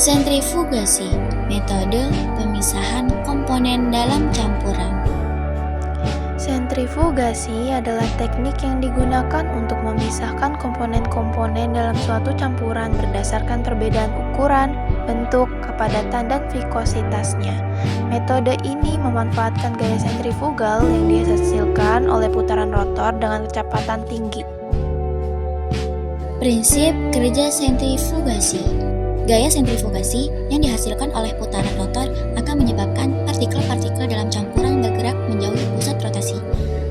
Sentrifugasi, metode pemisahan komponen dalam campuran. Sentrifugasi adalah teknik yang digunakan untuk memisahkan komponen-komponen dalam suatu campuran berdasarkan perbedaan ukuran, bentuk, kepadatan, dan viskositasnya. Metode ini memanfaatkan gaya sentrifugal yang dihasilkan oleh putaran rotor dengan kecepatan tinggi. Prinsip kerja sentrifugasi. Gaya sentrifugasi yang dihasilkan oleh putaran rotor akan menyebabkan partikel-partikel dalam campuran bergerak menjauhi pusat rotasi.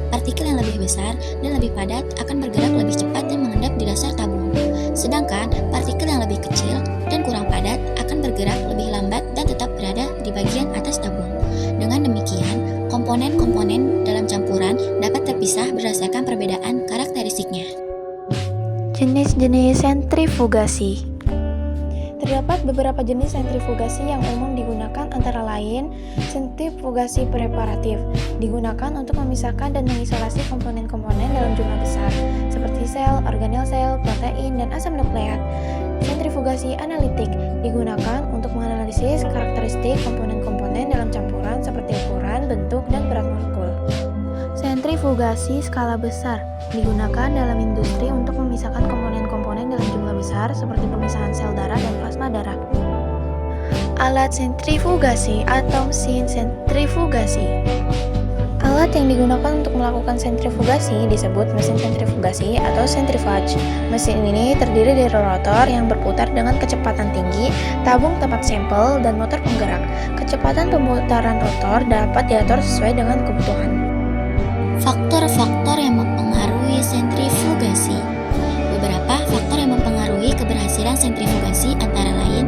Partikel yang lebih besar dan lebih padat akan bergerak lebih cepat dan mengendap di dasar tabung. Sedangkan partikel yang lebih kecil dan kurang padat akan bergerak lebih lambat dan tetap berada di bagian atas tabung. Dengan demikian, komponen-komponen dalam campuran dapat terpisah berdasarkan perbedaan karakteristiknya. Jenis-jenis sentrifugasi. Terdapat beberapa jenis sentrifugasi yang umum digunakan, antara lain sentrifugasi preparatif, digunakan untuk memisahkan dan mengisolasi komponen-komponen dalam jumlah besar, seperti sel, organel sel, protein, dan asam nukleat. Sentrifugasi analitik, digunakan untuk menganalisis karakteristik komponen-komponen dalam campuran seperti ukuran, bentuk, dan berat molekul. Sentrifugasi skala besar, digunakan dalam industri untuk memisahkan komponen-komponen dalam jumlah besar seperti pemisahan sel darah dan plasma darah. Alat sentrifugasi atau mesin sentrifugasi. Alat yang digunakan untuk melakukan sentrifugasi disebut mesin sentrifugasi atau centrifuge. Mesin ini terdiri dari rotor yang berputar dengan kecepatan tinggi, tabung tempat sampel, dan motor penggerak. Kecepatan pemutaran rotor dapat diatur sesuai dengan kebutuhan. Faktor-faktor yang mempengaruhi sentrifugasi. Beberapa faktor yang mempengaruhi keberhasilan sentrifugasi antara lain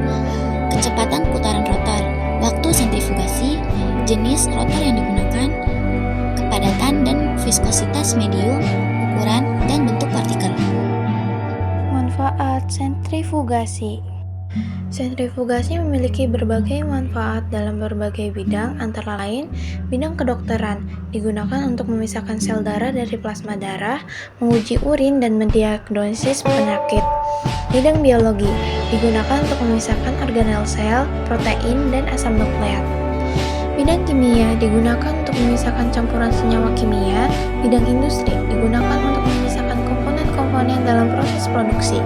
kecepatan putaran rotor, waktu sentrifugasi, jenis rotor yang digunakan, kepadatan dan viskositas medium, ukuran, dan bentuk partikel. Manfaat sentrifugasi. Sentrifugasi memiliki berbagai manfaat dalam berbagai bidang, antara lain bidang kedokteran, digunakan untuk memisahkan sel darah dari plasma darah, menguji urin, dan mendiagnosis penyakit. Bidang biologi, digunakan untuk memisahkan organel sel, protein, dan asam nukleat. Bidang kimia, digunakan untuk memisahkan campuran senyawa kimia. Bidang industri, digunakan untuk memisahkan komponen-komponen dalam proses produksi.